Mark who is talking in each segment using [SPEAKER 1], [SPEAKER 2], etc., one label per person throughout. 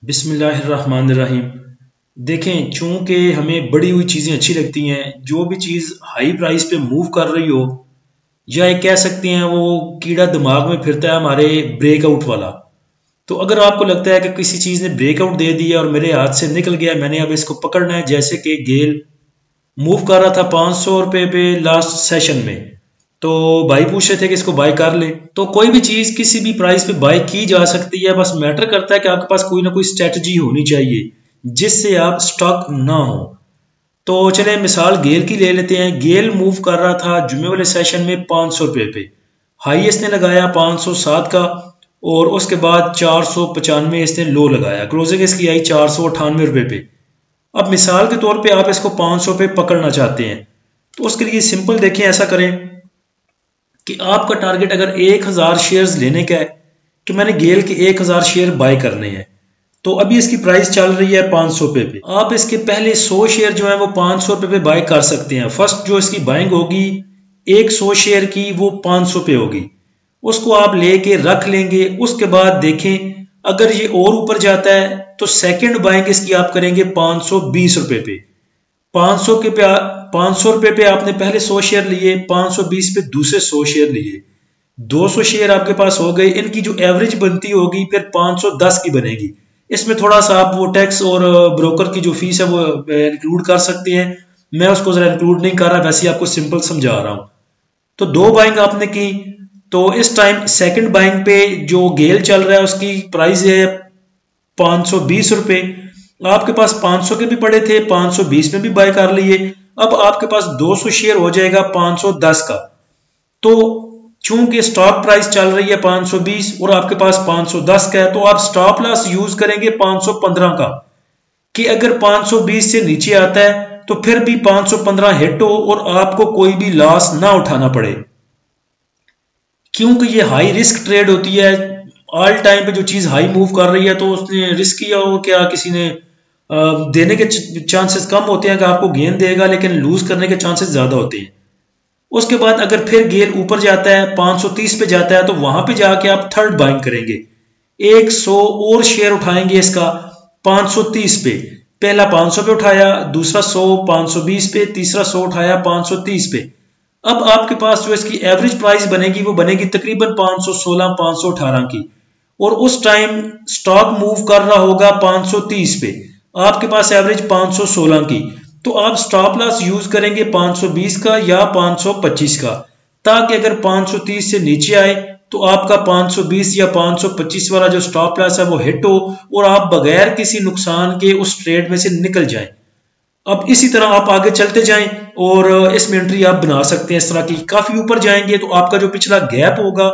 [SPEAKER 1] बिस्मिल्लाहिर्रहमानिर्रहीम। देखें, चूंकि हमें बड़ी हुई चीज़ें अच्छी लगती हैं, जो भी चीज़ हाई प्राइस पे मूव कर रही हो, या एक कह सकते हैं वो कीड़ा दिमाग में फिरता है हमारे ब्रेकआउट वाला। तो अगर आपको लगता है कि किसी चीज़ ने ब्रेकआउट दे दिया और मेरे हाथ से निकल गया, मैंने अब इसको पकड़ना है, जैसे कि गेल मूव कर रहा था 500 रुपये पे लास्ट सेशन में, तो भाई पूछ रहे थे कि इसको बाय कर ले। तो कोई भी चीज किसी भी प्राइस पे बाय की जा सकती है, बस मैटर करता है कि आपके पास कोई ना कोई स्ट्रेटजी होनी चाहिए जिससे आप स्टॉक ना हो। तो चले मिसाल गेल की ले लेते हैं। गेल मूव कर रहा था जुमे वाले सेशन में 500 रुपये पे, हाई इसने लगाया 507 का, और उसके बाद 495 इसने लो लगाया, क्लोजिंग इसकी आई 498 रुपये पे। अब मिसाल के तौर पे आप इसको 500 पे पकड़ना चाहते हैं, तो उसके लिए सिंपल देखें, ऐसा करें कि आपका टारगेट अगर 1000 शेयर्स लेने का है कि मैंने गेल के 1000 शेयर बाय करने हैं, तो अभी इसकी प्राइस चल रही है 500 रुपये पे। आप इसके पहले 100 शेयर जो है वो 500 रुपये पे बाय कर सकते हैं। फर्स्ट जो इसकी बाइंग होगी 100 शेयर की, वो 500 पे होगी, उसको आप लेके रख लेंगे। उसके बाद देखें अगर ये और ऊपर जाता है तो सेकंड बाइंग इसकी आप करेंगे 520 रुपये पे। 500 रुपये पे आपने पहले 100 शेयर लिए, 520 पे दूसरे 100 शेयर लिए, 200 शेयर आपके पास हो गए। इनकी जो एवरेज बनती होगी फिर 510 की बनेगी। इसमें थोड़ा सा आप वो टैक्स और ब्रोकर की जो फीस है वो इंक्लूड कर सकते हैं, मैं उसको जरा इंक्लूड नहीं कर रहा, वैसे ही आपको सिंपल समझा रहा हूं। तो दो बाइंग आपने की, तो इस टाइम सेकंड बाइंग पे जो गेल चल रहा है उसकी प्राइस है 520 रुपये। आपके पास 500 के भी पड़े थे, 520 में भी बाय कर लिए। अब आपके पास 200 शेयर हो जाएगा 510 का। तो चूंकि स्टॉक प्राइस चल रही है 520 और आपके पास 510 का है, तो आप स्टॉप लॉस यूज करेंगे 515 का, कि अगर 520 से नीचे आता है तो फिर भी 515 हिट हो और आपको कोई भी लॉस ना उठाना पड़े। क्योंकि ये हाई रिस्क ट्रेड होती है, ऑल टाइम पे जो चीज हाई मूव कर रही है, तो उसने रिस्क किया हो, क्या किसी ने देने के चांसेस कम होते हैं कि आपको गेन देगा, लेकिन लूज करने के चांसेस ज्यादा होते हैं। उसके बाद अगर फिर गेल ऊपर जाता है 530 पे जाता है, तो वहां पे जाके आप थर्ड बाइंग करेंगे, 100 और शेयर उठाएंगे इसका 530 पे। पहला 500 पे उठाया, दूसरा 100 520 पे, तीसरा 100 उठाया 530 पे। अब आपके पास जो इसकी एवरेज प्राइस बनेगी वो बनेगी तकरीबन 516 518 की, और उस टाइम स्टॉक मूव कर रहा होगा 530 पे, आपके पास एवरेज 516 की। तो आप स्टॉप लॉस यूज करेंगे 520 का या 525 का, ताकि अगर 530 से नीचे आए तो आपका 520 या 525 वाला जो स्टॉप लॉस है वो हिट हो और आप बगैर किसी नुकसान के उस ट्रेड में से निकल जाएं। अब इसी तरह आप आगे चलते जाएं और इसमें एंट्री आप बना सकते हैं इस तरह की। काफी ऊपर जाएंगे तो आपका जो पिछला गैप होगा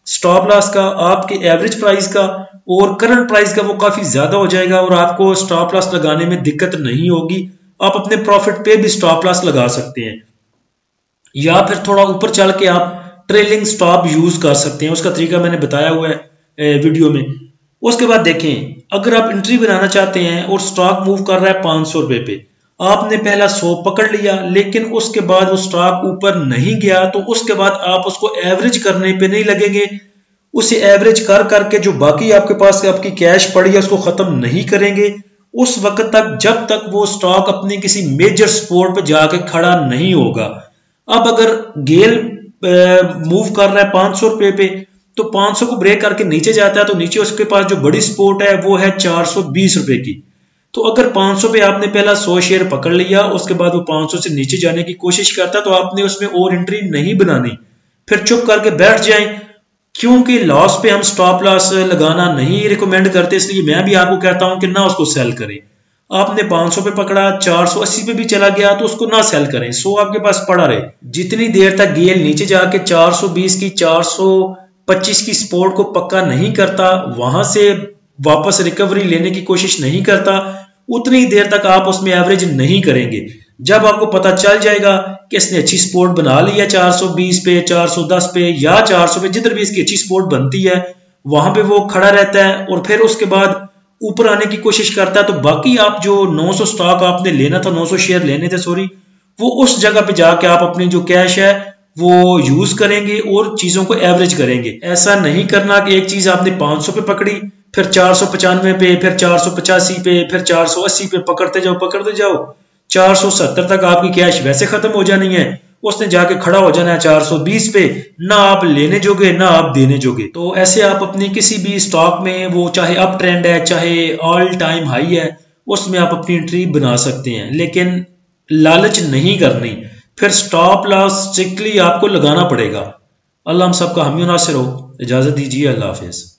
[SPEAKER 1] स्टॉप लॉस का, आपके एवरेज प्राइस का और करंट प्राइस का, वो काफी ज्यादा हो जाएगा और आपको स्टॉप लॉस लगाने में दिक्कत नहीं होगी। आप अपने प्रॉफिट पे भी स्टॉप लॉस लगा सकते हैं, या फिर थोड़ा ऊपर चल के आप ट्रेलिंग स्टॉप यूज कर सकते हैं। उसका तरीका मैंने बताया हुआ है वीडियो में। उसके बाद देखें, अगर आप एंट्री बनाना चाहते हैं और स्टॉक मूव कर रहा है 500 रुपये पे, आपने पहला 100 पकड़ लिया, लेकिन उसके बाद वो स्टॉक ऊपर नहीं गया, तो उसके बाद आप उसको एवरेज करने पे नहीं लगेंगे। उसे एवरेज कर करके जो बाकी आपके पास आपकी कैश पड़ी है उसको खत्म नहीं करेंगे उस वक्त तक जब तक वो स्टॉक अपनी किसी मेजर सपोर्ट पे जाके खड़ा नहीं होगा। अब अगर गेल मूव कर रहा है 500 रुपये पे, तो 500 को ब्रेक करके नीचे जाता है, तो नीचे उसके पास जो बड़ी सपोर्ट है वो है 420 रुपए की। तो अगर 500 पे आपने पहला 100 शेयर पकड़ लिया, उसके बाद वो 500 से नीचे जाने की कोशिश करता है, तो आपने उसमें और एंट्री नहीं बनानी, फिर चुप करके बैठ जाएं। क्योंकि लॉस पे हम स्टॉप लॉस लगाना नहीं रिकमेंड करते, इसलिए मैं भी आपको कहता हूं कि ना उसको सेल करें। आपने 500 पे पकड़ा, 480 पे भी चला गया तो उसको ना सेल करें, 100 आपके पास पड़ा रहे। जितनी देर तक गेल नीचे जाके 420 की 425 की सपोर्ट को पक्का नहीं करता, वहां से वापस रिकवरी लेने की कोशिश नहीं करता, उतनी देर तक आप उसमें एवरेज नहीं करेंगे। जब आपको पता चल जाएगा कि इसने अच्छी सपोर्ट बना ली है 420 पे, 410 पे या 400 पे, जिधर भी इसकी अच्छी सपोर्ट बनती है वहां पे वो खड़ा रहता है और फिर उसके बाद ऊपर आने की कोशिश करता है। तो बाकी आप जो 900 स्टॉक आपने लेना था, 900 शेयर लेने थे सॉरी, वो उस जगह पे जाके आप अपनी जो कैश है वो यूज करेंगे और चीजों को एवरेज करेंगे। ऐसा नहीं करना कि एक चीज आपने 500 पे पकड़ी, फिर 495 पे, फिर 485 पे, फिर 480 पे पकड़ते जाओ 470 तक आपकी कैश वैसे खत्म हो जानी है। उसने जाके खड़ा हो जाना है 420 पे, ना आप लेने जोगे ना आप देने जोगे। तो ऐसे आप अपनी किसी भी स्टॉक में, वो चाहे अप ट्रेंड है चाहे ऑल टाइम हाई है, उसमें आप अपनी एंट्री बना सकते हैं, लेकिन लालच नहीं करनी। फिर स्टॉप लॉस स्ट्रिक्टली आपको लगाना पड़ेगा। अल्लाह हम सबका हामी नासिर हो। इजाजत दीजिए, अल्लाह हाफिज।